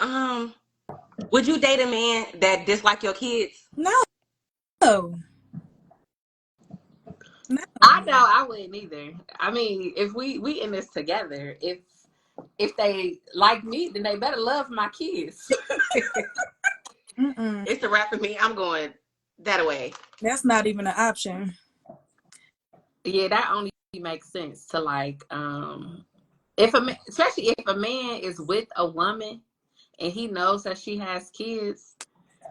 Um, would you date a man that dislike your kids? No, no. I know I wouldn't either. I mean, if we in this together, if they like me, then they better love my kids. Mm-mm. It's a wrap for me. I'm going that away. That's not even an option. Yeah, that only makes sense to like if a man, especially if a man is with a woman and he knows that she has kids,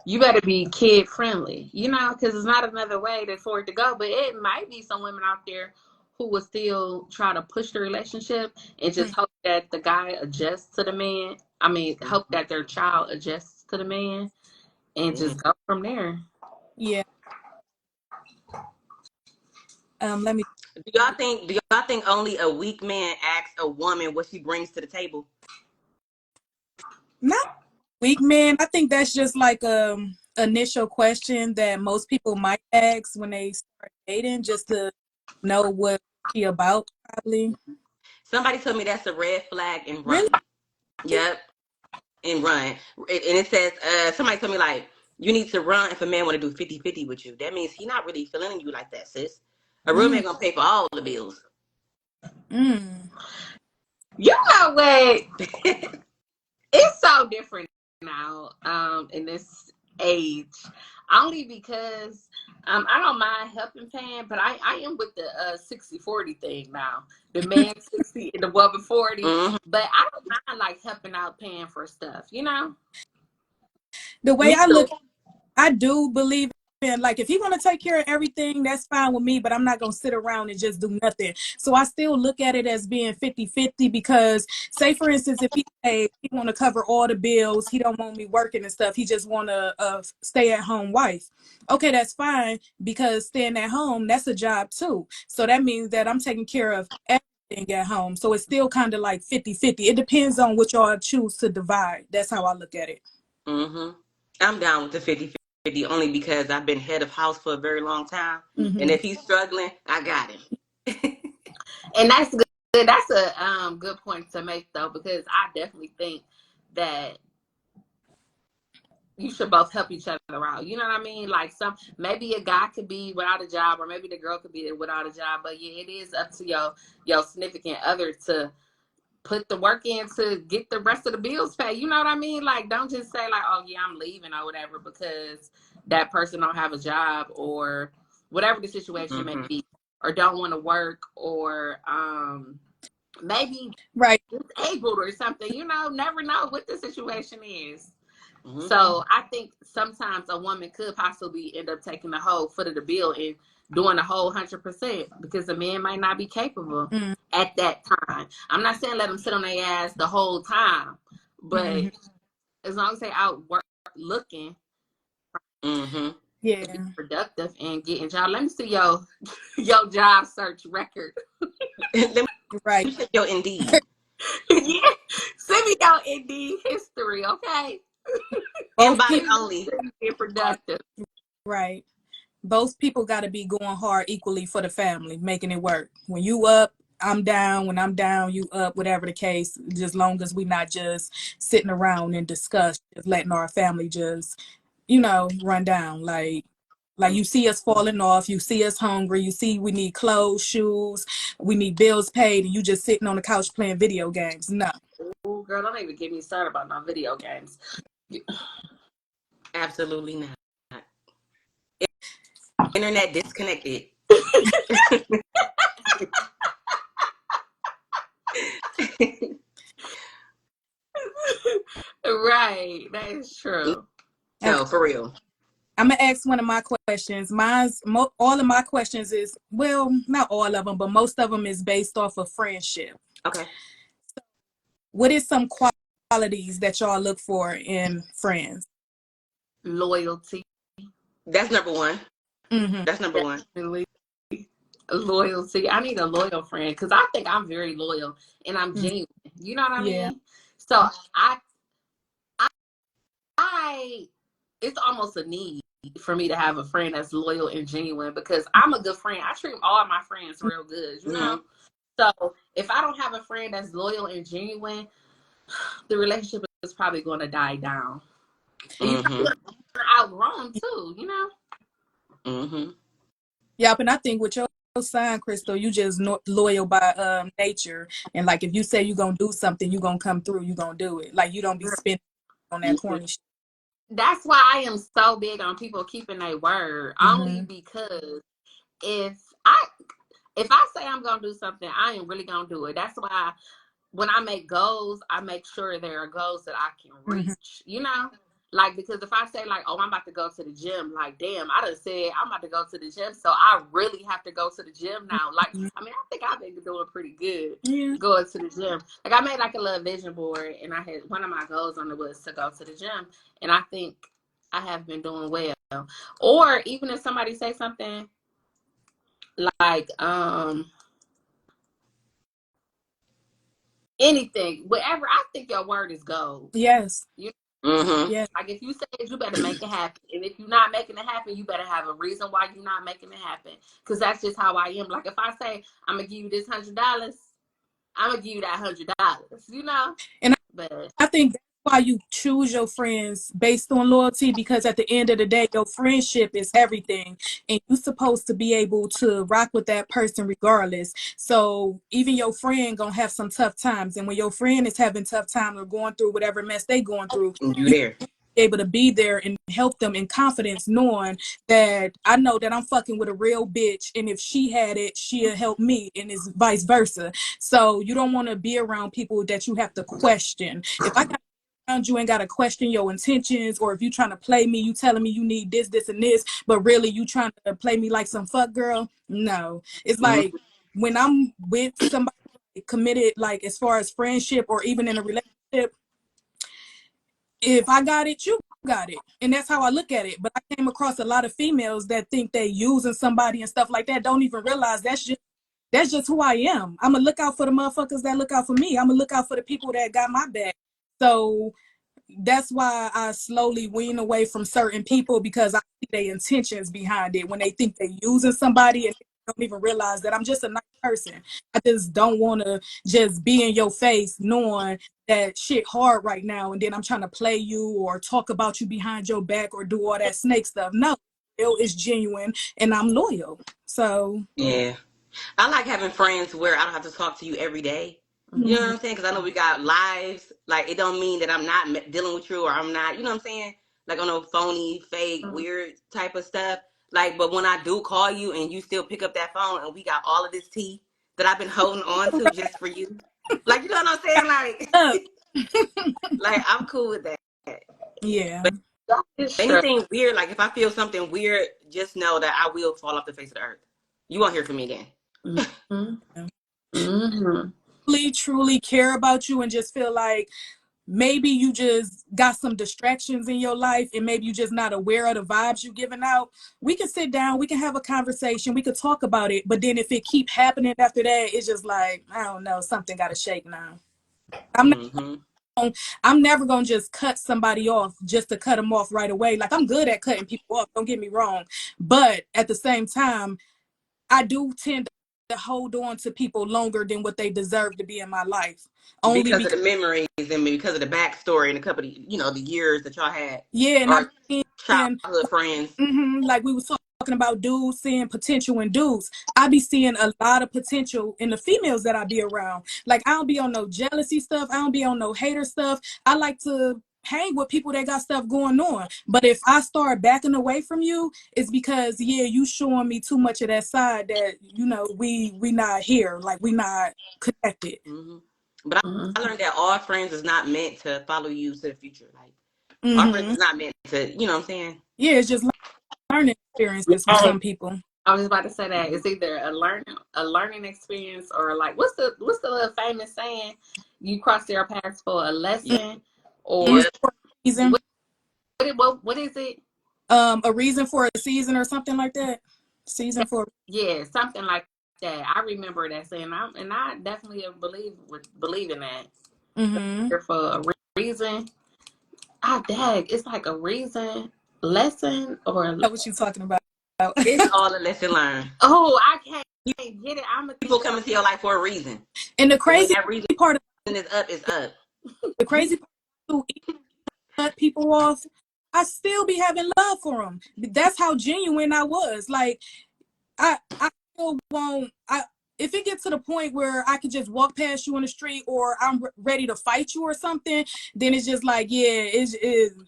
you better be kid friendly, you know, because it's not another way for it to go. But it might be some women out there who will still try to push the relationship and just hope that the guy adjusts to the man. I mean, hope that their child adjusts to the man and just go from there. Yeah. Let me. Do y'all think only a weak man asks a woman what she brings to the table? Not weak man. I think that's just like initial question that most people might ask when they start dating, just to know what she about, probably. Somebody told me that's a red flag and Really? run. Yep, and run. And it says, somebody told me like, you need to run if a man want to do 50-50 with you. That means he not really feeling you like that, sis. A real man gonna pay for all the bills. Mm. You know what? It's so different now in this age, only because I don't mind helping paying, but I am with the 60-40 thing now, the man 60 and the woman 40. But I don't mind like helping out paying for stuff, you know. The way Me I too. look, I do believe in, like, if you're gonna take care of everything, that's fine with me, but I'm not gonna sit around and just do nothing. So I still look at it as being 50-50, because say for instance, if he want to cover all the bills, he don't want me working and stuff, he just want a stay at home wife. Okay, that's fine, because staying at home, that's a job too. So that means that I'm taking care of everything at home. So it's still kind of like 50-50. It depends on what y'all choose to divide. That's how I look at it. I'm down with the 50-50 only because I've been head of house for a very long time. And Mm-hmm. if he's struggling, I got him. And that's good. That's a good point to make though, because I definitely think that you should both help each other out. You know what I mean? Like maybe a guy could be without a job, or maybe the girl could be without a job. But yeah, it is up to your significant other to put the work in to get the rest of the bills paid. You know what I mean? Like, don't just say like, oh yeah, I'm leaving or whatever because that person don't have a job, or whatever the situation may be, or don't want to work, or maybe Right. disabled or something. You know, never know what the situation is. So I think sometimes a woman could possibly end up taking the whole foot of the bill and doing the whole 100%, because the man might not be capable at that time. I'm not saying let them sit on their ass the whole time, but as long as they out work looking, Yeah. be productive and getting job. Let me see your job search record. Right. You check your Indeed. Yeah, send me your Indeed history, okay? Both Invite people only. Be productive. right. Both people got to be going hard equally for the family, making it work. When you up, I'm down. When I'm down, you up. Whatever the case, just long as we not just sitting around and discuss, just letting our family just, run down. Like you see us falling off, you see us hungry, you see we need clothes, shoes, we need bills paid, and you just sitting on the couch playing video games. No. Ooh, girl, don't even get me started about no video games. Absolutely not. Internet disconnected. Right, that is true. No, Okay. for real. I'm gonna ask one of my questions. All of my questions is, well, not all of them, but most of them is based off of friendship. Okay. What is some qualities that y'all look for in friends? Loyalty. That's number one. That's number one. Definitely loyalty. I need a loyal friend because I think I'm very loyal and I'm genuine. You know what I Yeah. mean? So I it's almost a need for me to have a friend that's loyal and genuine, because I'm a good friend. I treat all my friends real good, you know? So if I don't have a friend that's loyal and genuine, the relationship is probably going to die down. And you're probably going to outgrow them too, you know? Mm-hmm. Yep, and I think with your sign, Crystal, you just loyal by nature. And like if you say you're gonna do something, you're gonna come through, you're gonna do it. Like you don't be spending on that corny shit. That's why I am so big on people keeping their word. Only because if I say I'm gonna do something, I ain't really gonna do it. That's why when I make goals, I make sure there are goals that I can reach, you know? Like, because if I say, like, oh, I'm about to go to the gym, like, damn, I done said I'm about to go to the gym, so I really have to go to the gym now. Like, I mean, I think I've been doing pretty good going to the gym. Like, I made, like, a little vision board, and I had one of my goals on it was to go to the gym, and I think I have been doing well. Or even if somebody say something like, anything, whatever, I think your word is gold. Yes. Yes. Like if you say it, you better make it happen. And if you're not making it happen, you better have a reason why you're not making it happen. Because that's just how I am. Like if I say I'm gonna give you this $100, I'm gonna give you that $100. You know. And but I think that's why you choose your friends based on loyalty, because at the end of the day, your friendship is everything, and you're supposed to be able to rock with that person regardless. So even your friend gonna have some tough times, and when your friend is having tough times or going through whatever mess they going through, you there. Able to be there and help them in confidence, knowing that I know that I'm fucking with a real bitch, and if she had it, she'll help me, and it's vice versa. So you don't want to be around people that you have to question. If I got around you, ain't got to question your intentions, or if you trying to play me, you telling me you need this, this, and this, but really you trying to play me like some fuck girl. No, it's like when I'm with somebody committed, like as far as friendship or even in a relationship, if I got it, you got it. And that's how I look at it. But I came across a lot of females that think they using somebody and stuff like that, don't even realize that's just who I am. I'm going to look out for the motherfuckers that look out for me. I'm going to look out for the people that got my back. So that's why I slowly wean away from certain people, because I see their intentions behind it when they think they're using somebody and they don't even realize that I'm just a nice person. I just don't want to just be in your face knowing that shit hard right now, and then I'm trying to play you or talk about you behind your back or do all that snake stuff. No, it's genuine and I'm loyal. So yeah, I like having friends where I don't have to talk to you every day. You know what I'm saying? Because I know we got lives. Like, it don't mean that I'm not dealing with you, or I'm not, you know what I'm saying? Like, on no phony, fake, weird type of stuff. Like, but when I do call you and you still pick up that phone and we got all of this tea that I've been holding on to just for you. Like, you know what I'm saying? Like, like I'm cool with that. Yeah. But anything weird, like if I feel something weird, just know that I will fall off the face of the earth. You won't hear from me again. Truly care about you and just feel like maybe you just got some distractions in your life and maybe you just not aware of the vibes you giving out, we can sit down, we can have a conversation, we could talk about it. But then if it keep happening after that, it's just like, I don't know, something got to shake now. I'm never going to just cut somebody off just to cut them off right away. Like, I'm good at cutting people off, don't get me wrong. But at the same time, I do tend to hold on to people longer than what they deserve to be in my life. Only because of the memories and because of the backstory and a couple of, the years that y'all had. Yeah, and childhood friends. Like we was talking about dudes seeing potential in dudes. I be seeing a lot of potential in the females that I be around. Like, I don't be on no jealousy stuff. I don't be on no hater stuff. I like to hang with people that got stuff going on. But if I start backing away from you, it's because, you showing me too much of that side that, we not here. Like, we not connected. But I learned that all friends is not meant to follow you to the future. Like, our friends is not meant to, you know what I'm saying? Yeah, it's just learning experiences for some people. I was about to say that it's either a learning experience, or like what's the little famous saying? You cross their paths for a lesson, or reason. What is it? A reason for a season or something like that. Season for something like that. I remember that saying, and I definitely believe in that. For a reason. It's like a reason, lesson, or what you talking about? It's all a lesson learned. Oh, I can't get it. People come into your life for a reason. And the crazy part of is up is up. The crazy part who cut people off, I still be having love for them. That's how genuine I was. Like I still won't. If it gets to the point where I could just walk past you on the street, or I'm ready to fight you or something, then it's just like, yeah,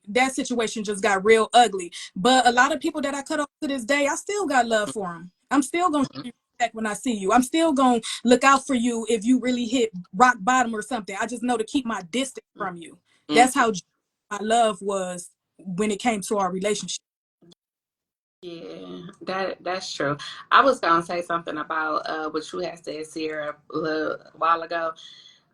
that situation just got real ugly. But a lot of people that I cut off to this day, I still got love for them. I'm still gonna show you respect when I see you. I'm still gonna look out for you if you really hit rock bottom or something. I just know to keep my distance from you. That's how my love was when it came to our relationship. Yeah, that's true. I was gonna say something about what you had said, Sierra, a little while ago,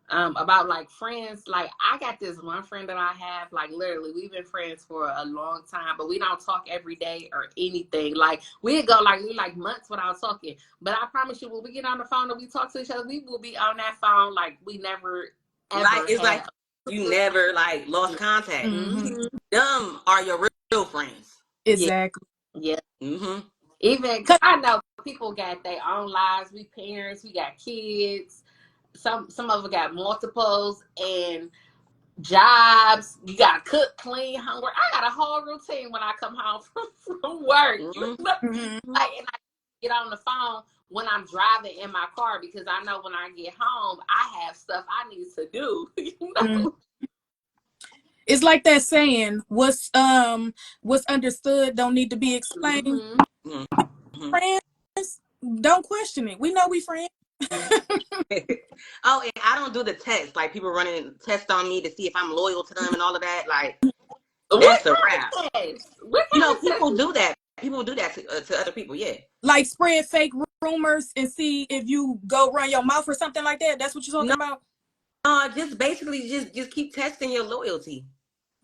about like friends. Like I got this one friend that I have, like literally we've been friends for a long time, but we don't talk every day or anything. Like we'd go like months without talking. But I promise you, when we get on the phone and we talk to each other, we will be on that phone like we never ever like it's had. like you never like lost contact. Mm-hmm. Them are your real friends. Exactly. Yeah. Mm-hmm. Even cause I know people got their own lives. We parents, we got kids. Some of them got multiples and jobs. You gotta cook, clean, hungry. I got a whole routine when I come home from work. Mm-hmm. Like, and I get on the phone when I'm driving in my car because I know when I get home I have stuff I need to do. You know? Mm-hmm. It's like that saying, what's understood don't need to be explained. Mm-hmm. Mm-hmm. Friends, don't question it. We know we friends. Oh, and I don't do the test. Like people running tests on me to see if I'm loyal to them and all of that. Like that's a wrap. You know, people do that. People do that to other people. Yeah. Like spread fake rumors and see if you go run your mouth or something like that. That's what you're talking about. No, just basically just keep testing your loyalty.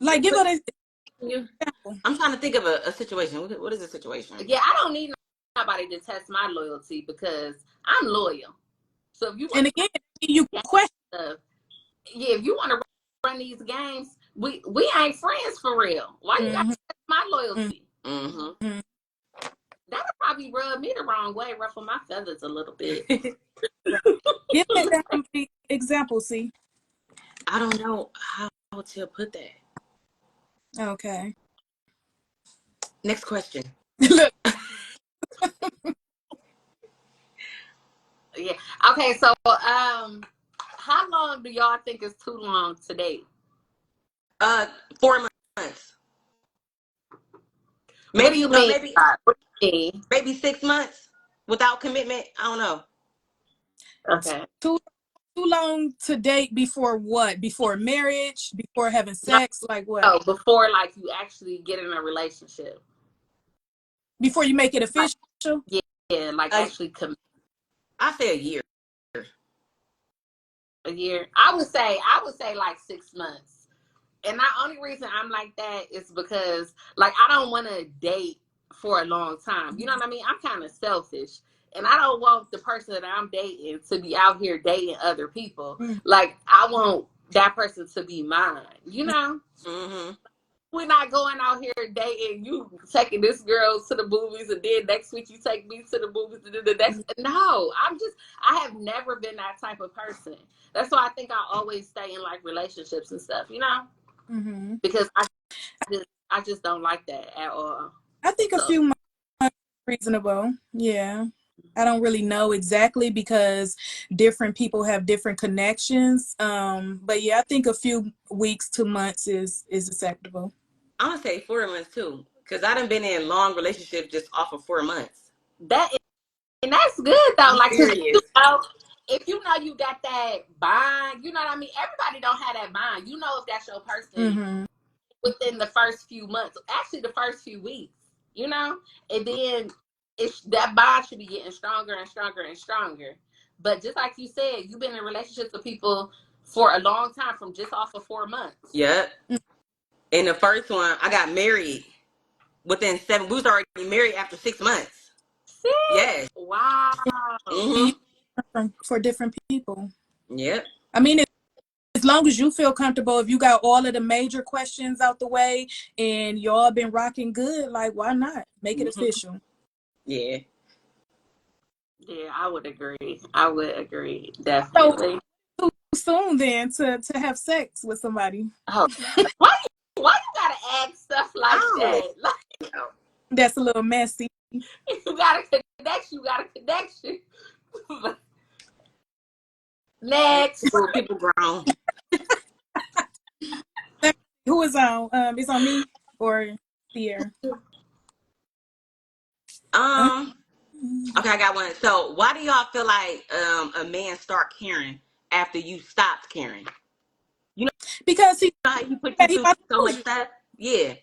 Like give it I'm trying to think of a situation. What is the situation? Yeah, I don't need nobody to test my loyalty because I'm loyal. So if you and again, you question. Yeah, if you want to run these games, we ain't friends for real. Why you got to test my loyalty? Mm-hmm. That'll probably rub me the wrong way, ruffle my feathers a little bit. Give an example, see. I don't know how to put that. Okay. Next question. Look. Yeah. Okay. So, how long do y'all think is too long to date? 4 months. Maybe maybe 6 months without commitment. I don't know. Okay. Too long to date before what? Before marriage? Before having sex? Like what? Oh, before like you actually get in a relationship. Before you make it official? Yeah, like actually commit. I say a year. A year. I would say like 6 months. And the only reason I'm like that is because like I don't want to date for a long time. You know what I mean? I'm kind of selfish. And I don't want the person that I'm dating to be out here dating other people. Like I want that person to be mine, you know? Mm-hmm. We're not going out here dating. You taking this girl to the movies, and then next week you take me to the movies. And then the next, no, I have never been that type of person. That's why I think I always stay in like relationships and stuff, you know, because I just don't like that at all. I think a few months is reasonable. Yeah. I don't really know exactly because different people have different connections. But yeah, I think a few weeks to months is acceptable. I'm gonna say 4 months too, because I done been in long relationships just off of 4 months. And that's good though. Like if you know you got that bond, you know what I mean. Everybody don't have that bond. You know if that's your person within the first few months, actually the first few weeks. You know, and then that bond should be getting stronger and stronger and stronger. But just like you said, you've been in relationships with people for a long time from just off of 4 months. Yep. In the first one, I got married within 7. We was already married after 6 months. Yes. Wow. For different people. Yep. I mean, as long as you feel comfortable, if you got all of the major questions out the way and y'all been rocking good, like why not make it official? Yeah. Yeah, I would agree. Definitely. So, soon then to have sex with somebody. Oh, why you gotta ask stuff like that? Like, That's a little messy. you got a connection. Next. People grown. Who is on? It's on me or Sierra? Okay, I got one. So why do y'all feel like a man start caring after you stopped caring? Because he You know how you put you through so much stuff? Yeah.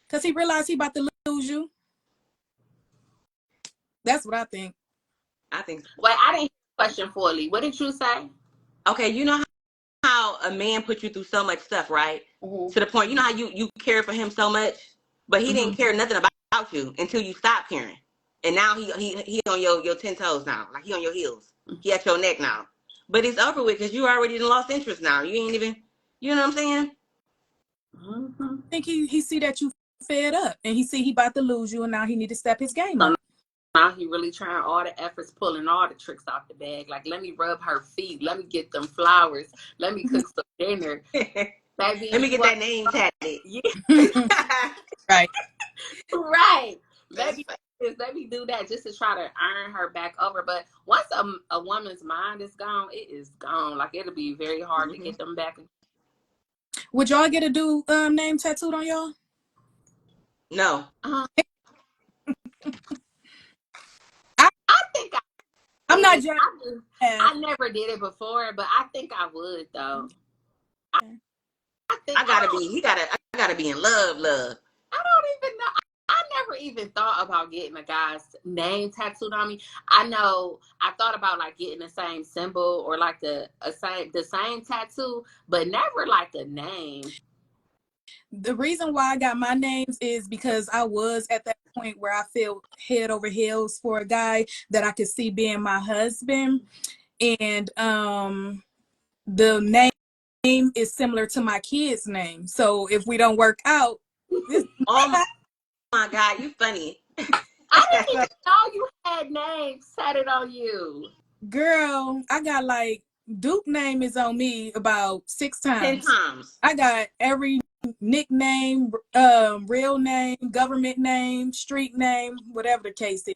Because he realized he about to lose you. That's what I think. I think so. Wait, I didn't hear the question fully. What did you say? Okay, you know how a man put you through so much stuff, right? Mm-hmm. To the point, you know how you cared for him so much, but he didn't care nothing about you until you stopped caring. And now he on your 10 toes now. Like he on your heels. He at your neck now. But it's over with because you already lost interest now. You ain't even, you know what I'm saying? I think he see that you fed up and he see he about to lose you and now he need to step his game up. Now he really trying all the efforts, pulling all the tricks out the bag. Like, let me rub her feet. Let me get them flowers. Let me cook some dinner. Baby, Let me get that name tatted. Yeah. Right. Right. Let me do that just to try to earn her back over. But once a woman's mind is gone, it is gone. Like, it'll be very hard to get them back. Would y'all get a dude name tattooed on y'all? No. I think I'm not joking. I never did it before, but I think I would though. I gotta be in love. I don't even know. I never even thought about getting a guy's name tattooed on me. I know I thought about like getting the same symbol or like the same tattoo, but never like a name. The reason why I got my names is because I was at that point where I feel head over heels for a guy that I could see being my husband. And the name is similar to my kid's name. So if we don't work out, Oh my God, you funny. I didn't even know you had names tatted on you. Girl, I got like Duke name is on me about 6 times. 10 times. I got every nickname, real name, government name, street name, whatever the case is.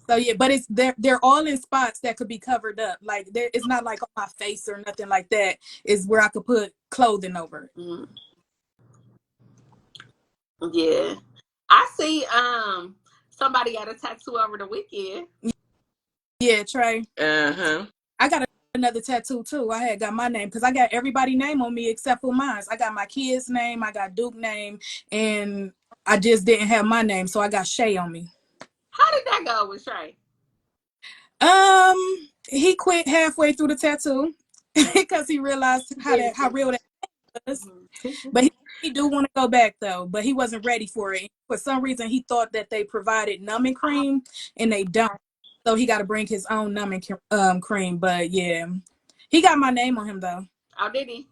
So yeah, but they're all in spots that could be covered up. Like it's not like on my face or nothing like that. It's where I could put clothing over it. Yeah, I see. Somebody got a tattoo over the weekend. Yeah, Trey. I got another tattoo too. I had got my name because I got everybody's name on me except for mine. I got my kid's name, I got Duke name, and I just didn't have my name, so I got Shay on me. How did that go with Shay? He quit halfway through the tattoo because he realized how real that was. But he do want to go back though, but he wasn't ready for it. For some reason, he thought that they provided numbing cream, and they don't. So he got to bring his own numbing cream. But yeah, he got my name on him though. Oh, did he?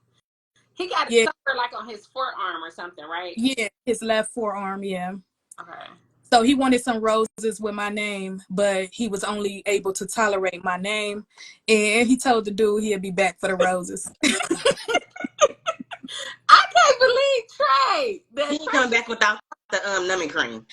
He got it like on his forearm or something, right? Yeah, his left forearm. Yeah. Okay. So he wanted some roses with my name, but he was only able to tolerate my name, and he told the dude he'd be back for the roses. I can't believe Trey. He coming back without the numbing cream.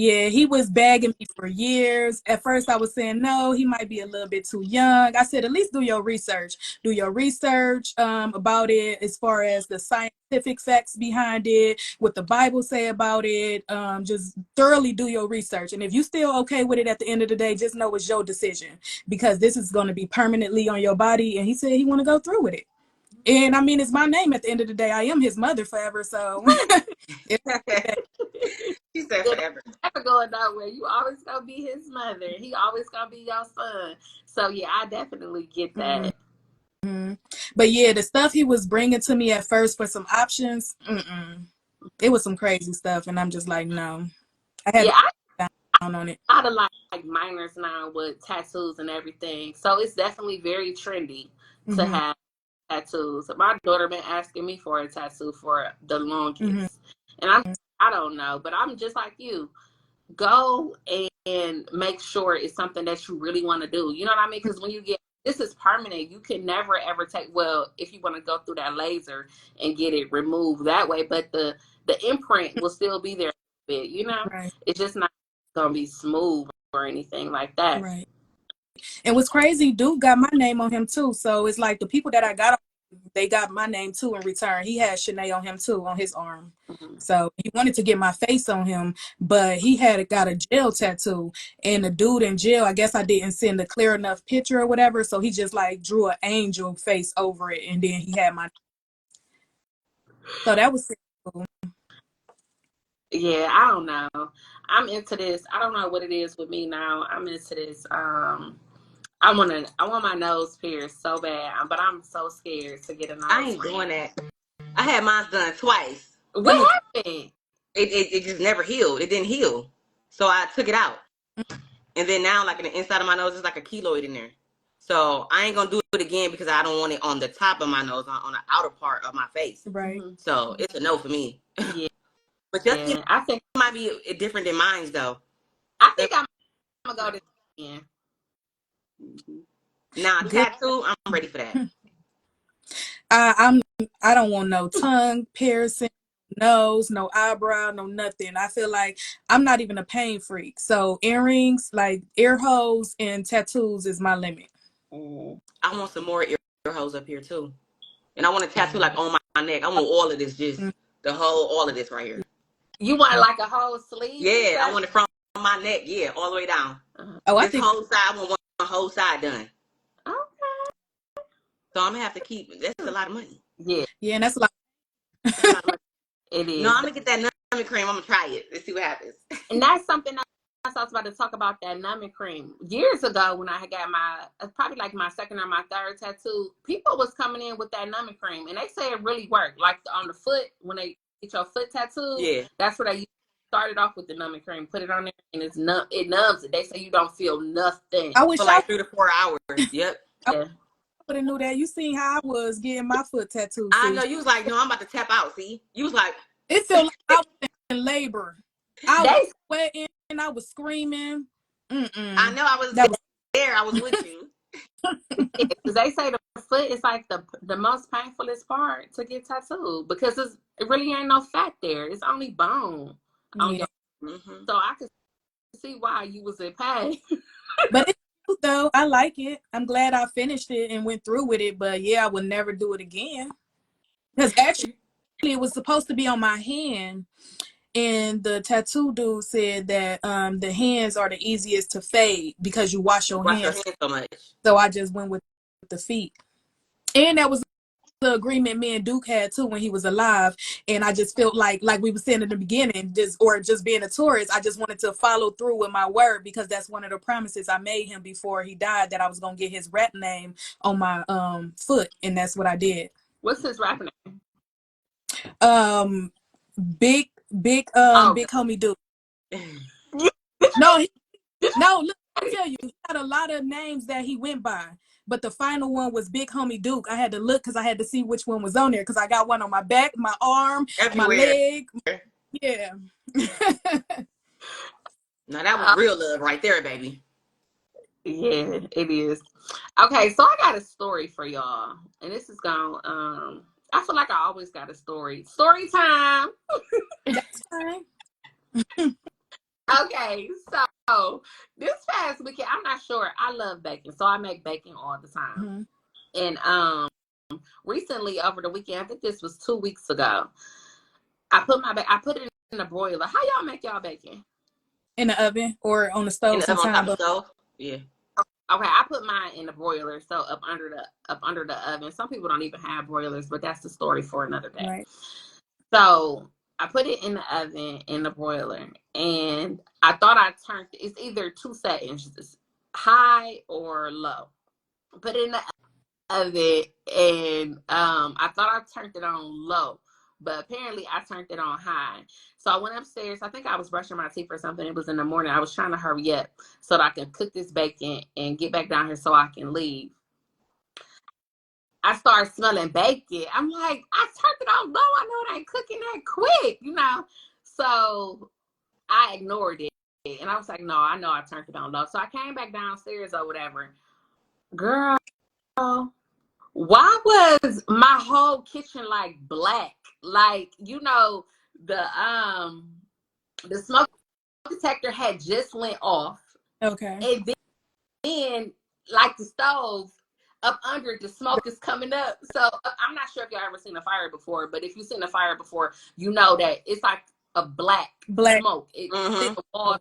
Yeah, he was begging me for years. At first, I was saying, no, he might be a little bit too young. I said, at least do your research. Do your research about it as far as the scientific facts behind it, what the Bible say about it. Just thoroughly do your research. And if you still okay with it at the end of the day, just know it's your decision because this is going to be permanently on your body. And he said he want to go through with it. And I mean, it's my name at the end of the day. I am his mother forever. So She said forever. Never going nowhere. You always gonna be his mother. He always gonna be your son. So yeah, I definitely get that. Mm-hmm. But yeah, the stuff he was bringing to me at first for some options, it was some crazy stuff, and I'm just like, no. I had to down on it. A lot of like minors now with tattoos and everything, so it's definitely very trendy to have tattoos. My daughter been asking me for a tattoo for the longest, and I don't know, but I'm just like you. Go and make sure it's something that you really want to do. You know what I mean? Because when you get this is permanent. You can never ever take, well, if you want to go through that laser and get it removed that way, but the imprint will still be there a bit, you know? Right. It's just not gonna be smooth or anything like that. Right. And what's crazy, Duke got my name on him too. So it's like the people that I got, they got my name too in return. He had Shanae on him too, on his arm. So he wanted to get my face on him, but he got a jail tattoo. And the dude in jail, I guess I didn't send a clear enough picture or whatever. So he just like drew an angel face over it. And then he had my. So that was cool. Yeah, I don't know. I'm into this. I don't know what it is with me now. I'm into this. I want my nose pierced so bad, but I'm so scared to get a nose. I ain't doing that. I had mine done twice. What happened? It just never healed. It didn't heal. So I took it out. And then now, like in the inside of my nose, there's like a keloid in there. So I ain't gonna do it again because I don't want it on the top of my nose, on the outer part of my face. Right. So it's a no for me. Yeah. But just I think it might be different than mine, though. I think I'm gonna go this again. Now, tattoo, I'm ready for that. I don't want no tongue piercing, nose, no eyebrow, no nothing. I feel like I'm not even a pain freak. So earrings, like ear holes and tattoos is my limit. I want some more ear holes up here too. And I want a tattoo like on my neck. I want all of this, just all of this right here. You want like a whole sleeve? Yeah, I want it from my neck, yeah, all the way down. Oh, this whole side, I want one whole side done. Okay. So I'm gonna have to keep. That's a lot of money. Yeah. Yeah, and that's a lot. It is. No, I'm gonna get that numbing cream. I'm gonna try it. Let's see what happens. And that's something else I was about to talk about, that numbing cream. Years ago, when I had got probably like my second or my third tattoo, people was coming in with that numbing cream, and they say it really worked. Like on the foot, when they get your foot tattooed, yeah, that's what they started off with, the numbing cream. Put it on there, and it numbs it. They say you don't feel nothing. I wish for like 3 to 4 hours. Yep. Yeah. I would have knew that. You seen how I was getting my foot tattooed. I know you was like, no, I'm about to tap out. See, you was like, it felt like I was in labor. I was sweating. I was screaming. I know I was there. I was with you. Because they say the foot is like the most painfulest part to get tattooed, because it really ain't no fat there. It's only bone on your. So I could see why you was in pain. But it's cute though. I like it. I'm glad I finished it and went through with it. But yeah, I would never do it again. Because actually, it was supposed to be on my hand. And the tattoo dude said that the hands are the easiest to fade because you wash your hands so much. So I just went with the feet. And that was the agreement me and Duke had too when he was alive. And I just felt like we were saying in the beginning, just being a tourist, I just wanted to follow through with my word, because that's one of the promises I made him before he died, that I was gonna get his rap name on my foot, and that's what I did. What's his rap name? Big homie Duke. No, look, I tell you, he had a lot of names that he went by, but the final one was Big Homie Duke. I had to look because I had to see which one was on there, because I got one on my back, my arm, everywhere. My leg. Yeah. Now that was real love right there, baby. Yeah, it is. Okay, so I got a story for y'all, and this is gonna I feel like I always got a story. Story time. That's fine. Okay, so this past weekend, I'm not sure. I love baking, so I make bacon all the time. And recently over the weekend, I think this was 2 weeks ago, I put it in the broiler. How y'all make y'all bacon? In the oven or on the stove? On top of the stove. Yeah. Okay, I put mine in the broiler, so up under the oven. Some people don't even have broilers, but that's the story for another day. Right. So I put it in the oven, in the broiler, and I thought I turned it's either two settings, high or low. Put it in the oven, and I thought I turned it on low, but apparently I turned it on high. So I went upstairs. I think I was brushing my teeth or something. It was in the morning. I was trying to hurry up so that I can cook this bacon and get back down here so I can leave. I started smelling bacon. I'm like, I turned it on low. I know it ain't cooking that quick, So I ignored it. And I was like, no, I know I turned it on low. So I came back downstairs or whatever. Girl, why was my whole kitchen like black? Like, you know, the smoke detector had just went off. Okay. And then like the stove up under it, the smoke is coming up. So I'm not sure if y'all ever seen a fire before, but if you've seen a fire before, you know that it's like a black smoke. It sits the wall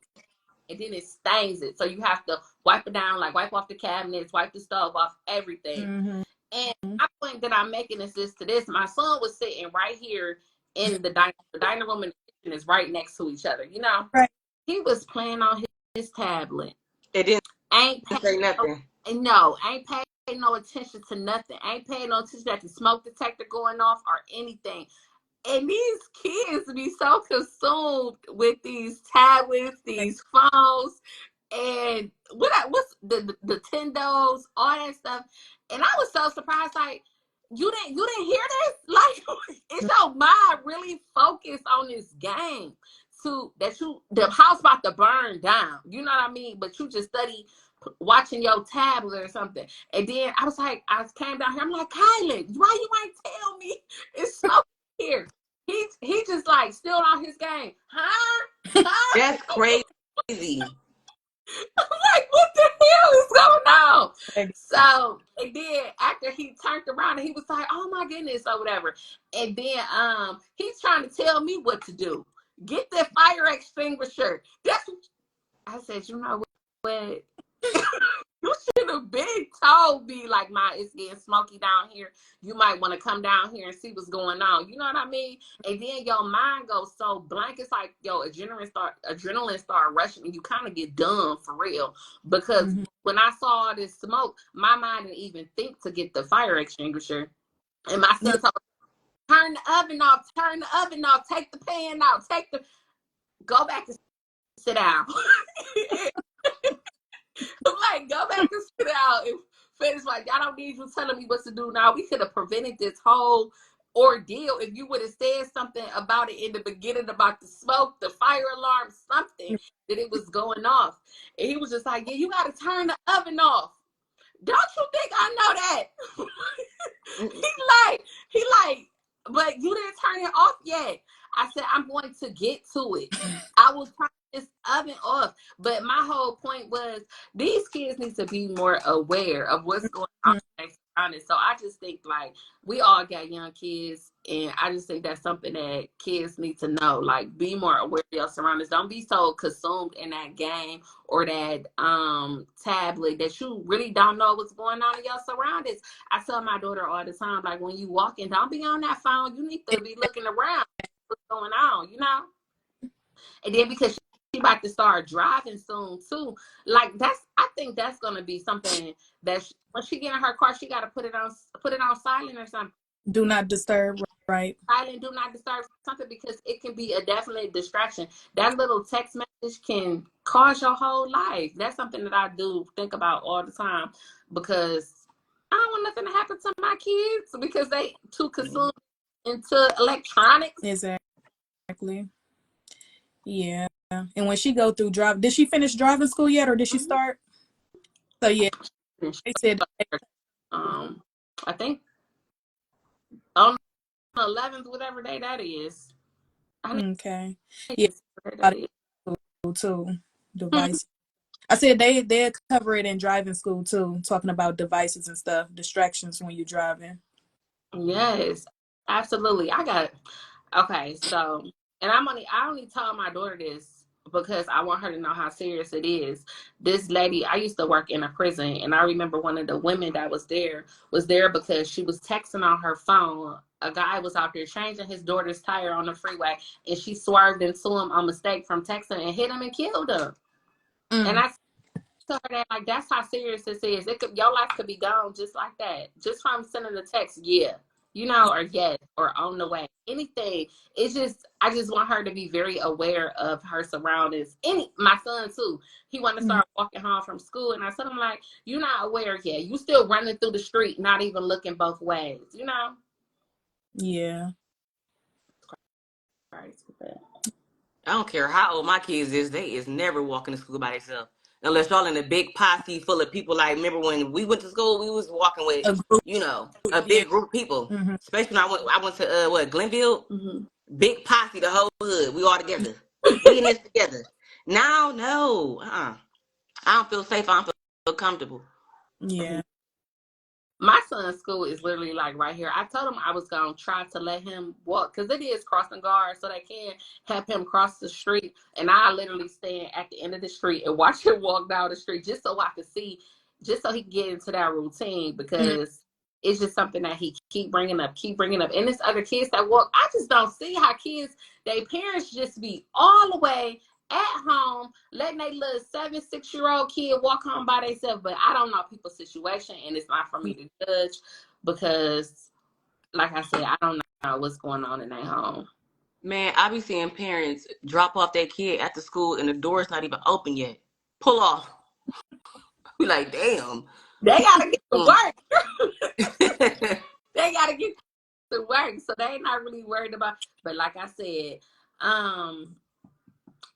and then it stains it. So you have to wipe it down, like wipe off the cabinets, wipe the stove off, everything. Mm-hmm. And my point that I'm making is this to this. My son was sitting right here in the dining room and the kitchen is right next to each other, you know? Right. He was playing on his tablet. It didn't Ain't say nothing. ain't paying no attention to nothing. Ain't paying no attention to the smoke detector going off or anything. And these kids be so consumed with these tablets, these phones, and what's the Nintendos, all that stuff. And I was so surprised, like, you didn't hear this? Like, is your mind really focused on this game? The house about to burn down. You know what I mean? But you just study watching your tablet or something. And then I was like, I came down here, I'm like, Kylan, why you ain't tell me it's smoke here? He just like still on his game. Huh? That's crazy. I'm like, what the hell is going on? So, and then after he turned around and he was like, oh my goodness, or whatever. And then he's trying to tell me what to do. Get the fire extinguisher. That's what I said, you know what? You should have been told me, like, it's getting smoky down here. You might want to come down here and see what's going on. You know what I mean? And then your mind goes so blank. It's like, adrenaline start rushing and you kind of get dumb for real. Because when I saw all this smoke, my mind didn't even think to get the fire extinguisher. And my son told me, turn the oven off, take the pan out, go back and sit down. I'm like, go back and sit down. And Fed's like, I don't need you telling me what to do now. We could have prevented this whole ordeal if you would have said something about it in the beginning, about the smoke, the fire alarm, something that it was going off. And he was just like, yeah, you got to turn the oven off. Don't you think I know that? he like, but you didn't turn it off yet. I said, I'm going to get to it. I was turning this oven off. But my whole point was these kids need to be more aware of what's going on. So I just think like we all got young kids, and I just think that's something that kids need to know. Like, be more aware of your surroundings. Don't be so consumed in that game or that tablet that you really don't know what's going on in your surroundings. I tell my daughter all the time, like, when you walk in, don't be on that phone. You need to be looking around what's going on, you know? And then because she about to start driving soon too, like I think that's gonna be something that when she get in her car, she gotta put it on silent or something. Do not disturb, right? Silent, do not disturb, something, because it can be a definite distraction. That little text message can cause your whole life. That's something that I do think about all the time, because I don't want nothing to happen to my kids because they too consumed into electronics. Exactly. Yeah. And when she go through did she finish driving school yet, or did she start? So yeah, they said I think on the 11th, whatever day that is. Okay. Yeah, too. Device. I said they cover it in driving school too, talking about devices and stuff, distractions when you're driving. Yes, absolutely. Okay, so, and I only told my daughter this because I want her to know how serious it is. This lady, I used to work in a prison, and I remember one of the women that was there because she was texting on her phone. A guy was out there changing his daughter's tire on the freeway, and she swerved into him on mistake from texting and hit him and killed him. And I told her that, like, that's how serious this is. Your life could be gone just like that, just from sending a text, yeah, you know, or yes, or on the way, anything. It's just, I just want her to be very aware of her surroundings. My son too, he wanted to start walking home from school, and I told him, like, you're not aware yet. You still running through the street, not even looking both ways, you know? Yeah. I don't care how old my kids is, they is never walking to school by themselves. unless y'all in a big posse full of people. Like, remember when we went to school, we was walking with, A group, you know, a yeah. big group of people. Mm-hmm. Especially when I went to Glenville, Mm-hmm. big posse, the whole hood. We all together. We in this together. Now, no, I don't feel safe. I don't feel comfortable. Yeah. My son's school is literally like right here. I told him I was gonna try to let him walk because it is crossing guard, so they can help him cross the street. And I literally stand at the end of the street and watch him walk down the street just so I can see, just so he can get into that routine because it's just something that he keep bringing up. And there's other kids that walk. I just don't see how kids, their parents just be all the way at home, letting their little 7-6-year-old kid walk home by themselves. But I don't know people's situation, and it's not for me to judge because, like I said, I don't know what's going on in their home. Man, I be seeing parents drop off their kid at the school and the door's not even open yet. Pull off. We like, damn. They gotta get to work. They They gotta get to work, so they not really worried about. But like I said,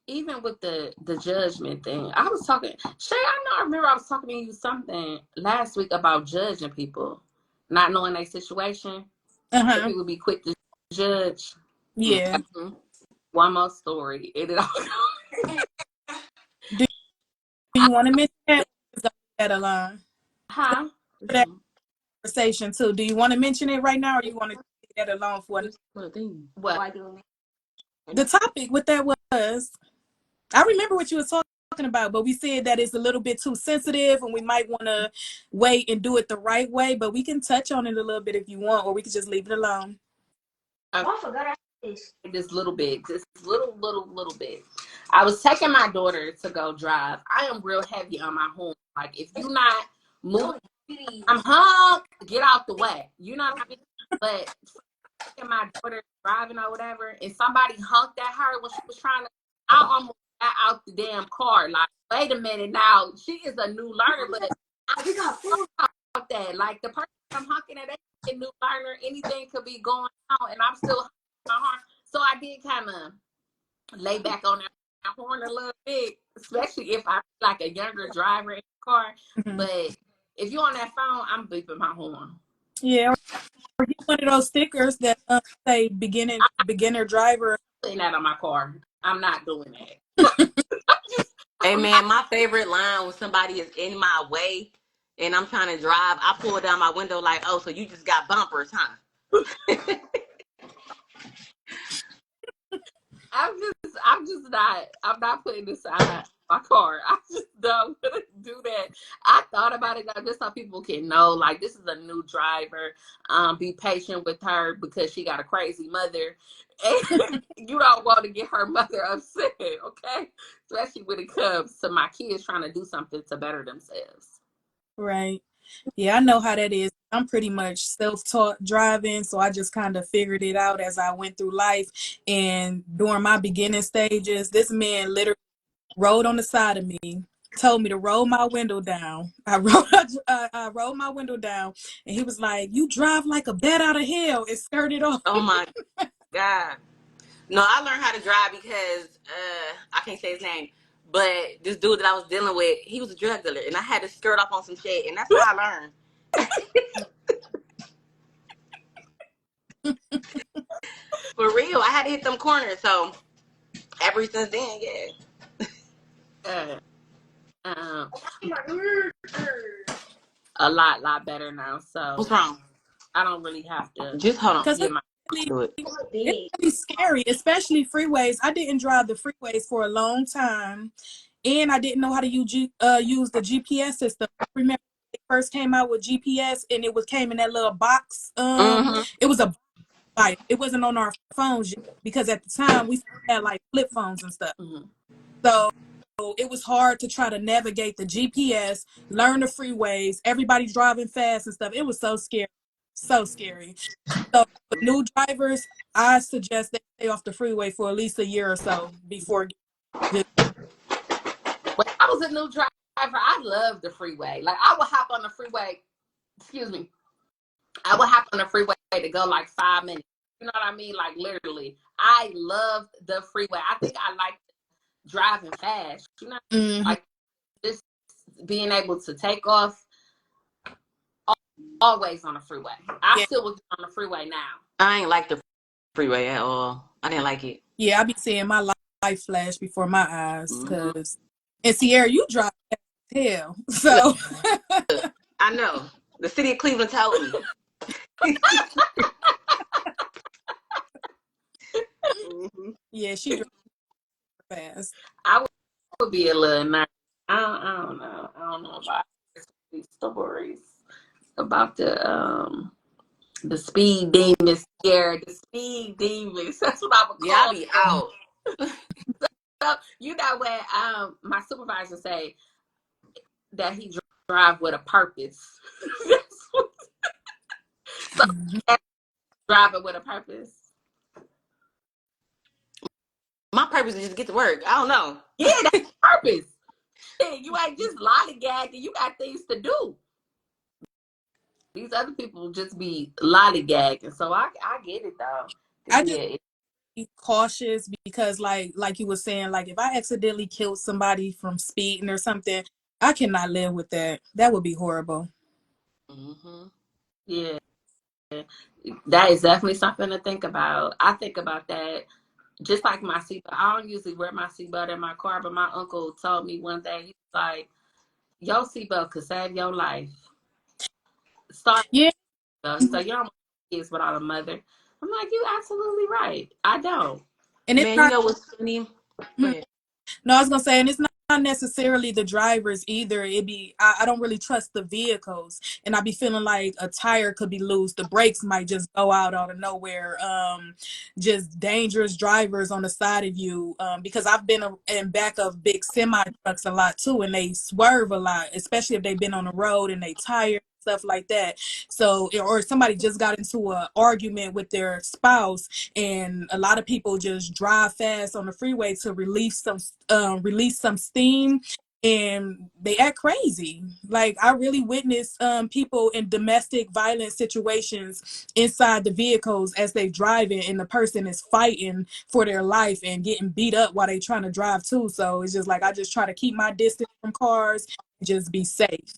even with the judgment thing, I was talking, Shay, I remember I was talking to you something last week about judging people, not knowing their situation. So people be quick to judge. Yeah. Mm-hmm. One more story. Do you want to mention that? That alone. Huh? That conversation too. Do you want to mention it right now, or you want to leave that alone for What? The topic? What that was? I remember what you were talking about, but we said that it's a little bit too sensitive, and we might want to wait and do it the right way. But we can touch on it a little bit if you want, or we could just leave it alone. I forgot this little bit, just little bit. I was taking my daughter to go drive. I am real heavy on my horn. Like if you're not moving, I'm hung. Get out the way. You know what I mean? But taking my daughter driving or whatever, and somebody honked at her when she was trying to. I almost got out the damn car. Like, wait a minute, now she is a new learner, but I got about that. Like the person I'm honking at, a new learner, anything could be going on, and I'm still honking my horn. So I did kind of lay back on that horn a little bit, especially if I'm like a younger driver in the car. Mm-hmm. But if you're on that phone, I'm beeping my horn. Yeah, or get one of those stickers that say beginner driver. Putting that on my car. I'm not doing that. Hey man, my favorite line when somebody is in my way and I'm trying to drive, I pull down my window like, oh, so you just got bumpers, huh? I'm not putting this on my car. I just don't want to do that. I thought about it just so people can know, like, this is a new driver. Be patient with her because she got a crazy mother. And you don't want to get her mother upset, okay? Especially when it comes to my kids trying to do something to better themselves. Right. Yeah, I know how that is. I'm pretty much self-taught driving, so I just kind of figured it out as I went through life. And during my beginning stages, this man literally rode on the side of me, told me to roll my window down. I rolled my window down, and he was like, "You drive like a bat out of hell," and skirted off. Oh my God. No, I learned how to drive because I can't say his name, but this dude that I was dealing with, he was a drug dealer, and I had to skirt off on some shit, and that's how I learned. For real, I had to hit them corners. So ever since then, yeah. A lot better now. So what's wrong? I don't really have to. Just hold on. It's really scary, especially freeways. I didn't drive the freeways for a long time, and I didn't know how to use the GPS system. I remember it first came out with GPS, and it came in that little box. It was a bite. It wasn't on our phones yet, because at the time we had like flip phones and stuff. Mm-hmm. So it was hard to try to navigate the GPS, learn the freeways, everybody driving fast and stuff. It was so scary. So scary. So for new drivers, I suggest they stay off the freeway for at least a year or so before. When I was a new driver, I loved the freeway. Like I would hop on the freeway. Excuse me. I would hop on the freeway to go like 5 minutes. You know what I mean? Like literally, I loved the freeway. I think I like driving fast. You know, like just being able to take off always on the freeway. I still was on the freeway now. I ain't like the freeway at all. I didn't like it. Yeah, I be seeing my life flash before my eyes. Cause and Sierra, you drive hell. So I know. The city of Cleveland told me. yeah, she drives fast. I would be a little nervous. I don't know. I don't know about these stories about the speed demons. Yeah, the speed demons. That's what I would call. Yeah, I be out. So, you know what? My supervisor say that he drive with a purpose. So driving with a purpose. My purpose is just to get to work. I don't know. Yeah, that's purpose. You ain't just lollygagging. You got things to do. These other people just be lollygagging. So I get it though. I just be cautious because like you were saying, like if I accidentally killed somebody from speeding or something, I cannot live with that. That would be horrible. Yeah. That is definitely something to think about. I think about that. Just like my seatbelt. I don't usually wear my seatbelt in my car, but my uncle told me one day, he was like, your seatbelt could save your life. Yeah. So you don't want kids without a mother. I'm like, you absolutely right. I don't. And man, you know what's funny? No, I was gonna say, and it's not necessarily the drivers either. It be I don't really trust the vehicles, and I be feeling like a tire could be loose, the brakes might just go out of nowhere. Just dangerous drivers on the side of you. Because I've been in back of big semi trucks a lot too, and they swerve a lot, especially if they've been on the road and they tired. Stuff like that. So, or somebody just got into an argument with their spouse, and a lot of people just drive fast on the freeway to release some steam, and they act crazy. Like I really witnessed people in domestic violence situations inside the vehicles as they driving, and the person is fighting for their life and getting beat up while they trying to drive too. So it's just like I just try to keep my distance from cars and just be safe.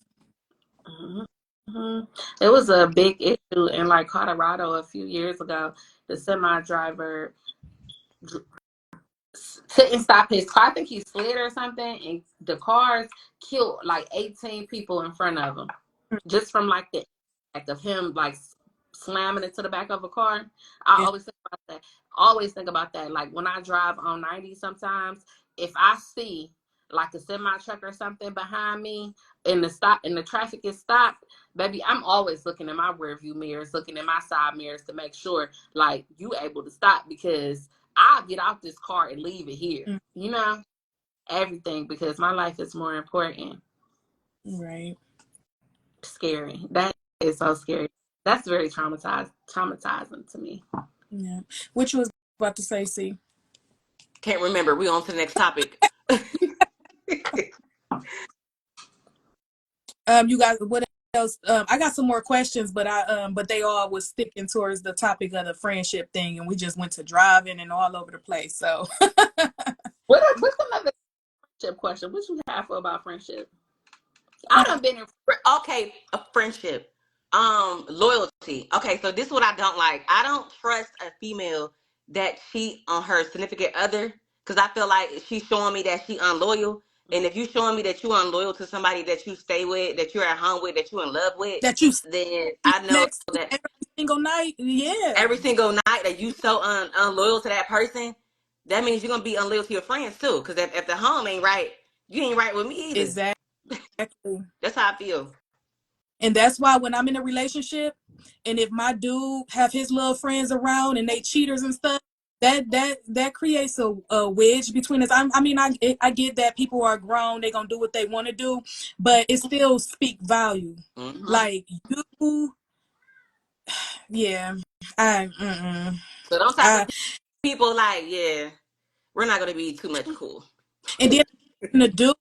It was a big issue in like Colorado a few years ago. The semi driver couldn't stop his car. I think he slid or something, and the cars killed like 18 people in front of him, just from like the act of him like slamming into the back of a car. I always think about that. Always think about that. Like when I drive on 90, sometimes if I see like a semi truck or something behind me, and the traffic is stopped, baby, I'm always looking in my rear view mirrors, looking in my side mirrors to make sure like you able to stop, because I'll get out this car and leave it here. You know, everything, because my life is more important. Right. Scary. That is so scary. That's very traumatizing to me. Yeah. What you was about to say, C? Can't remember. We on to the next topic. You guys, what else? I got some more questions, but but they all was sticking towards the topic of the friendship thing, and we just went to driving and all over the place. So, what's another friendship question? What you have for about friendship? I done been in. Okay, a friendship. Loyalty. Okay, so this is what I don't like. I don't trust a female that cheat on her significant other, because I feel like she's showing me that she unloyal. And if you showing me that you unloyal to somebody that you stay with, that you're at home with, that you in love with, that you then I know that every single night, every single night that you so unloyal to that person, that means you're gonna be unloyal to your friends too. Because if the home ain't right, you ain't right with me either. Exactly. That's how I feel. And that's why when I'm in a relationship, and if my dude have his little friends around and they cheaters and stuff, that creates a wedge between us. I get that people are grown, they gonna do what they want to do, but it still speak value. Like you, yeah. So those type of people, like, yeah, we're not gonna be too much cool. And then the dude,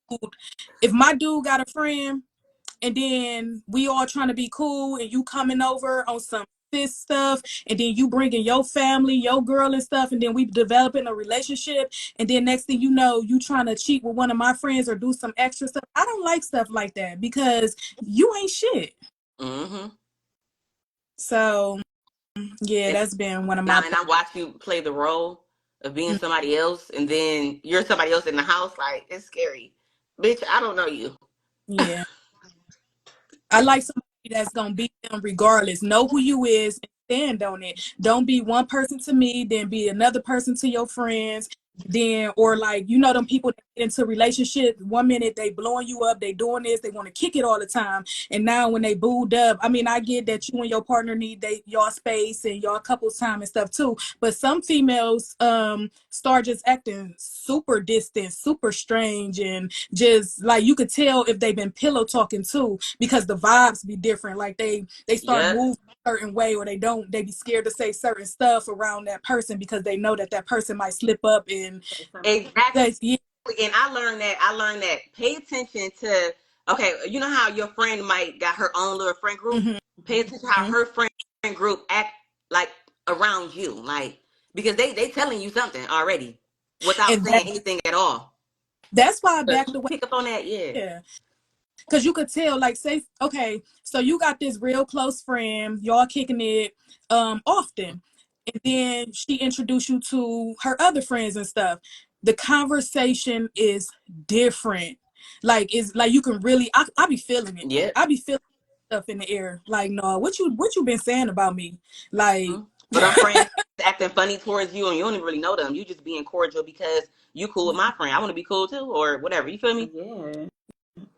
if my dude got a friend, and then we all trying to be cool, and you coming over on some this stuff, and then you bringing your family, your girl and stuff, and then we developing a relationship, and then next thing you know, you trying to cheat with one of my friends or do some extra stuff. I don't like stuff like that because you ain't shit. Mm-hmm. So yeah, And that's been one of my now, and I watch you play the role of being somebody else, and then you're somebody else in the house. Like, it's scary, bitch. I don't know you. yeah. I like somebody that's gonna be them regardless. Know who you is and stand on it. Don't be one person to me, then be another person to your friends. Then or like them people that get into relationships. 1 minute they blowing you up, they doing this, they want to kick it all the time. And now when they booed up, I mean I get that you and your partner need y'all space and y'all couples time and stuff too. But some females start just acting super distant, super strange, and just like you could tell if they've been pillow talking too, because the vibes be different. Like they start Yep. moving a certain way, or they be scared to say certain stuff around that person because they know that person might slip up and Exactly. yeah. And I learned that pay attention to, okay, you know how your friend might got her own little friend group? Mm-hmm. Pay attention to how her friend group act like around you. Like, because they telling you something already without And saying anything at all. that's why I But backed you away. pick up on that, yeah. Yeah. Because you could tell, like, say, okay, so you got this real close friend, y'all kicking it often. And then she introduced you to her other friends and stuff. The conversation is different. Like, it's like you can really, I be feeling it. Yep. I be feeling stuff in the air. Like, no, what you been saying about me? Like, But I'm friends acting funny towards you and you don't even really know them. You just being cordial because you cool with my friend. I want to be cool too, or whatever. You feel me? Yeah. yeah.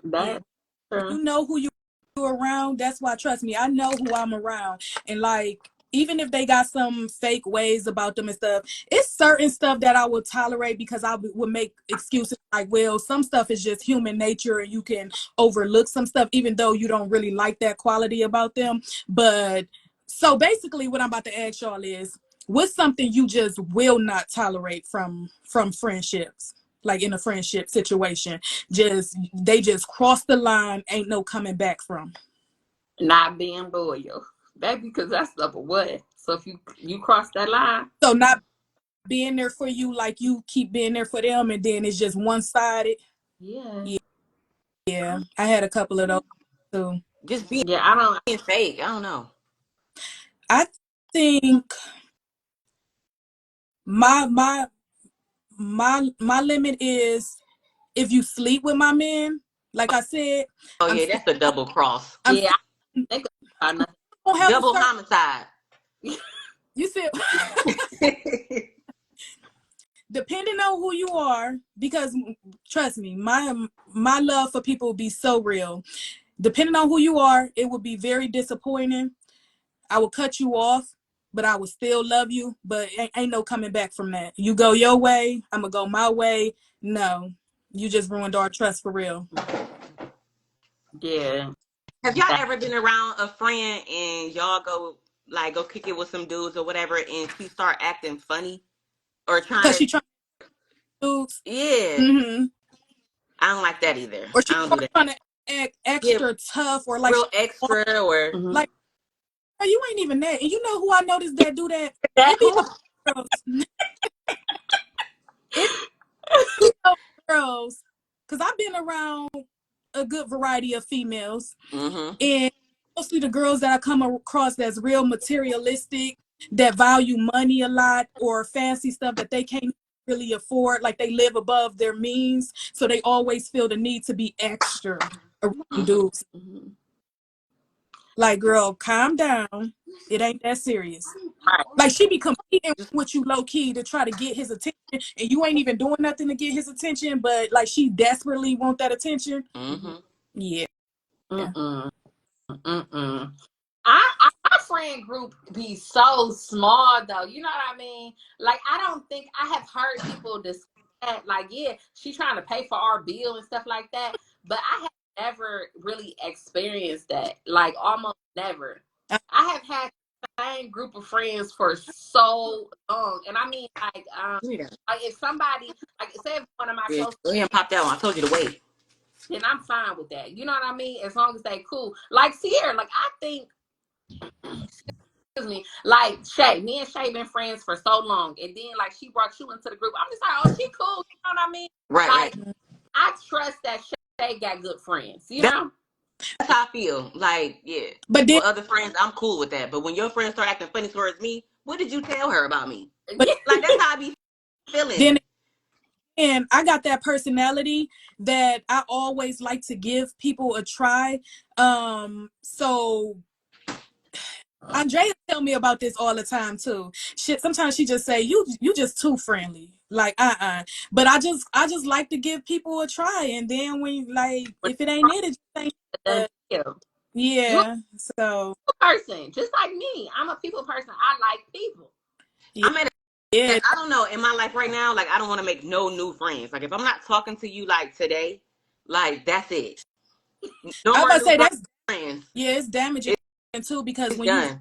That's true. You know who you around. That's why, trust me, I know who I'm around. And like, even if they got some fake ways about them and stuff, it's certain stuff that I would tolerate because I would make excuses like, well, some stuff is just human nature and you can overlook some stuff even though you don't really like that quality about them. But so basically what I'm about to ask y'all is, what's something you just will not tolerate from friendships? Like in a friendship situation, they just cross the line, ain't no coming back from. Not being loyal, baby, because that's number one. So if you cross that line, So not being there for you, like you keep being there for them, and then it's just one sided. yeah, Yeah, I had a couple of those too. Just being yeah, I don't. fake. I don't know. I think my my limit is if you sleep with my man. Like I said, Oh I'm yeah, still that's a double cross. I'm Yeah, still I think about nothing. gonna have a Double certain. homicide. You said. Depending on who you are, because trust me, my love for people will be so real. Depending on who you are, it would be very disappointing. I will cut you off, but I will still love you. But ain't no coming back from that. You go your way, I'm gonna go my way. No, you just ruined our trust for real. Yeah. Have y'all ever been around a friend and y'all go kick it with some dudes or whatever, and she start acting funny or trying Cause to? she trying to, Yeah, mm-hmm. I don't like that either. Or I she don't do that. trying to act Yeah, extra tough, or like real extra or Mm-hmm. like oh, you ain't even that. And you know who I noticed that do that? That It be who? those girls. It be those girls. Cause I've been around a good variety of females, mm-hmm. and mostly the girls that I come across that's real materialistic, that value money a lot or fancy stuff that they can't really afford, like they live above their means, so they always feel the need to be extra around Mm-hmm. dudes. Mm-hmm. Like, girl, calm down, it ain't that serious. Right. Like, she be competing with you low key to try to get his attention, and you ain't even doing nothing to get his attention, but like she desperately want that attention. Mm-hmm. Yeah. Mm-mm. Mm-mm. My friend group be so small though. You know what I mean? Like I don't think I have heard people discuss that. Like, yeah, she's trying to pay for our bill and stuff like that. But I have never really experienced that. Like almost never. I have had the same group of friends for so long. And I mean like if somebody like say if one of my Yeah, close go ahead and pop that one. I told you to wait. then I'm fine with that. You know what I mean? As long as they cool. Like Sierra, like I think me. Like Shay, me and Shay been friends for so long, and then like she brought you into the group. I'm just like, oh, she cool. You know what I mean? Right, Like right. I trust that Shay got good friends. You That's know? how I feel. Like, yeah. But then, With other friends, I'm cool with that. But when your friends start acting funny towards me, what did you tell her about me? but Like, that's how I be feeling. then and I got that personality that I always like to give people a try. So Andrea tell me about this all the time too. Shit, sometimes she just say you just too friendly. Like But I just like to give people a try, and then when like if it ain't it just ain't. Done But deal. You yeah, so a person, just like me. I'm a people person. I like people. yeah, I'm at yeah. I don't know, in my life right now, like, I don't want to make no new friends. Like, if I'm not talking to you, like, today, like, that's it. No I was more about to new say that's friends. yeah, it's damaging too because It's when you done.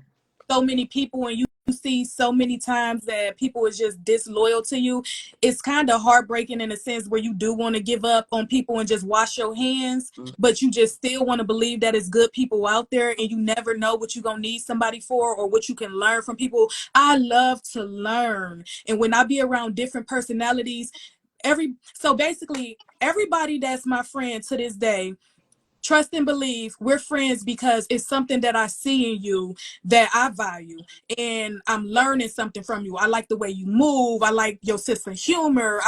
so many people and you see so many times that people is just disloyal to you, it's kind of heartbreaking in a sense where you do want to give up on people and just wash your hands, but you just still want to believe that it's good people out there, and you never know what you're gonna need somebody for or what you can learn from people. I love to learn, and when I be around different personalities, so basically everybody that's my friend to this day, trust and believe we're friends because it's something that I see in you that I value, and I'm learning something from you. I like the way you move. I like your sense of humor.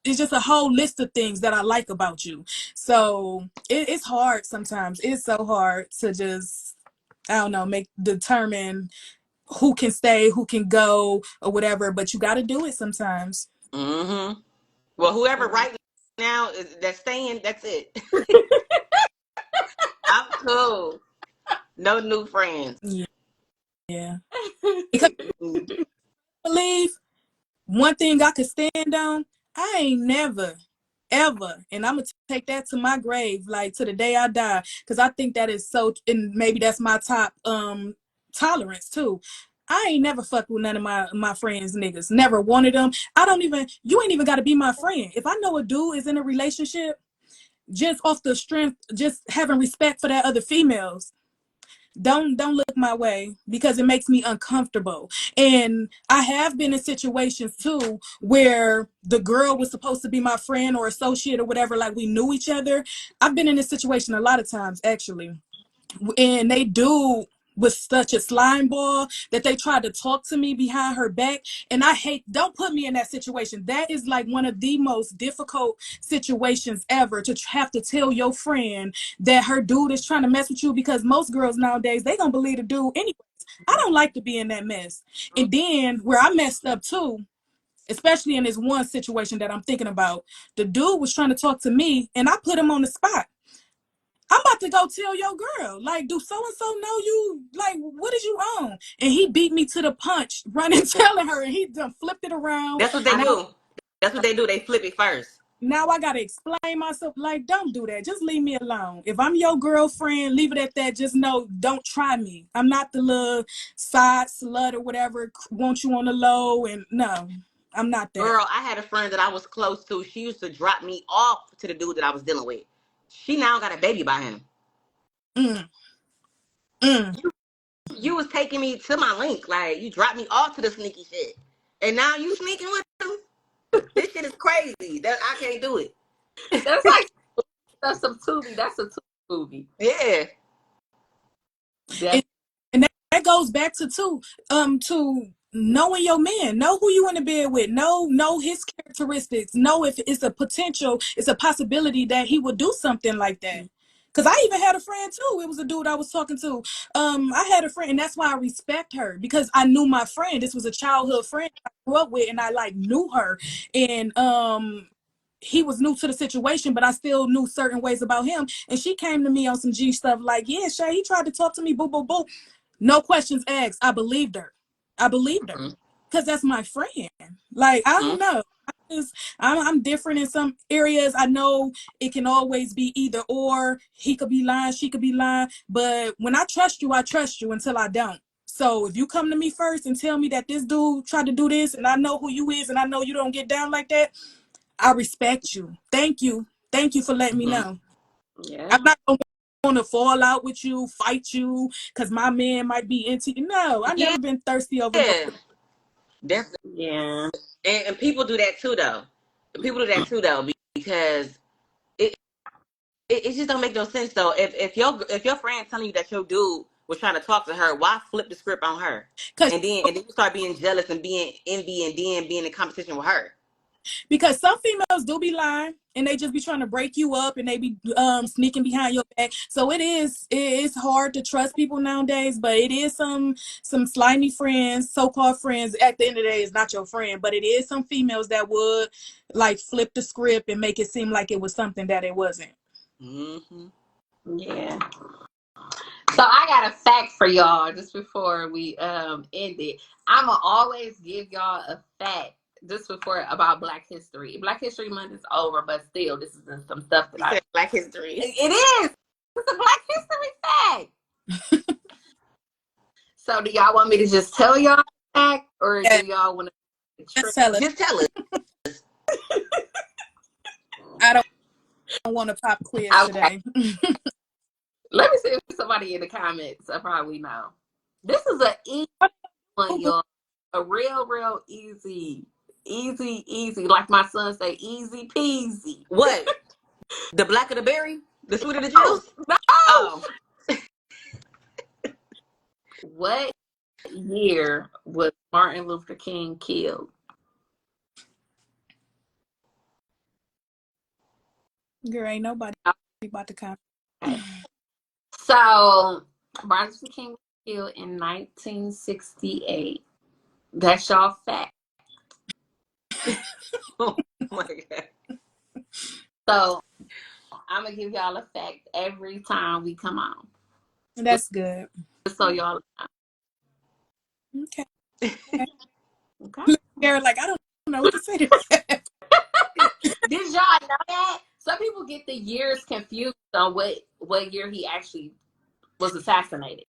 It's just a whole list of things that I like about you. So it's hard sometimes. It's so hard to just, I don't know, determine who can stay, who can go or whatever, but you got to do it sometimes. Mm-hmm. Well, whoever right now that's staying, that's it. I'm cool. No new friends. Yeah. Because Mm-hmm. I believe one thing I could stand on, I ain't never, ever, and I'm gonna take that to my grave, like to the day I die, because I think that is so, and maybe that's my top tolerance too. I ain't never fucked with none of my friends niggas. Never wanted them. You ain't even got to be my friend. If I know a dude is in a relationship, just off the strength, just having respect for that other females, don't look my way because it makes me uncomfortable. And I have been in situations too where the girl was supposed to be my friend or associate or whatever, like we knew each other. I've been in this situation a lot of times actually, and they do was such a slime ball that they tried to talk to me behind her back, and don't put me in that situation. That is like one of the most difficult situations ever, to have to tell your friend that her dude is trying to mess with you, because most girls nowadays, they gonna believe the dude anyways. I don't like to be in that mess. And then where I messed up too, especially in this one situation that I'm thinking about, the dude was trying to talk to me and I put him on the spot. I'm about to go tell your girl, like, do so and so know you? Like, what is you on? And he beat me to the punch, running, telling her, and he done flipped it around. That's what they I Now, do. That's what they do. They flip it first. now I gotta explain myself. Like, don't do that. Just leave me alone. If I'm your girlfriend, leave it at that. Just know, don't try me. I'm not the little side slut or whatever. Want you on the low, and no, I'm not that. Girl, I had a friend that I was close to. She used to drop me off to the dude that I was dealing with. She now got a baby by him. Mm, mm. You was taking me to my link. Like, you dropped me off to the sneaky shit. And now you sneaking with him? This shit is crazy. That I can't do it. that's like that's some Tubi. That's a Tubi movie. Yeah. That's And that goes back to knowing your man, know who you in the bed with, know his characteristics, know if it's a possibility that he would do something like that. Cause I even had a friend too. It was a dude I was talking to. I had a friend, and that's why I respect her, because I knew my friend. This was a childhood friend I grew up with, and I like knew her. And he was new to the situation, but I still knew certain ways about him. And she came to me on some G stuff like, yeah, Shay, he tried to talk to me, boo, boo, boo. No questions asked. I believed her. I believed her. Mm-hmm. Because that's my friend. Like, I Mm-hmm. don't know. I'm different in some areas. I know it can always be either or. He could be lying, she could be lying. But when I trust you until I don't. So if you come to me first and tell me that this dude tried to do this, and I know who you is, and I know you don't get down like that, I respect you. Thank you. Thank you for letting me Mm-hmm. know. yeah. I'm not gonna want to fall out with you, fight you, because my man might be into you. No, I Yeah, never been thirsty over no. definitely. Yeah. And people do that too, though. People do that too, though, because it just don't make no sense, though. If your friend telling you that your dude was trying to talk to her, why flip the script on her? Because And then you start being jealous and being envy and then being in competition with her. because some females do be lying and they just be trying to break you up and they be sneaking behind your back. So it's hard to trust people nowadays, but it is some slimy friends, so-called friends. At the end of the day, it's not your friend, but it is some females that would like flip the script and make it seem like it was something that it wasn't. Mm-hmm. Yeah. So I got a fact for y'all just before we end it. I'ma always give y'all a fact just before about Black History. Black History Month is over, but still, this is some stuff that You said Black History. It is. It's a Black History fact. So do y'all want me to just tell y'all the fact, or do y'all want to? Just tell us. Just tell us. I don't want to pop quiz today. Let me see if somebody in the comments probably know. This is an easy one, y'all. A real easy. Like my son say, easy peasy. What? The blacker the berry? The sweeter the juice? No. Oh. What year was Martin Luther King killed? Girl, ain't nobody about to come. So Martin Luther King was killed in 1968. That's y'all fact. Oh my God. So I'm gonna give y'all a fact every time we come on. That's good. So y'all know. Okay. Okay. They're like, I don't know what to say to that. Did y'all know that? Some people get the years confused on what year he actually was assassinated.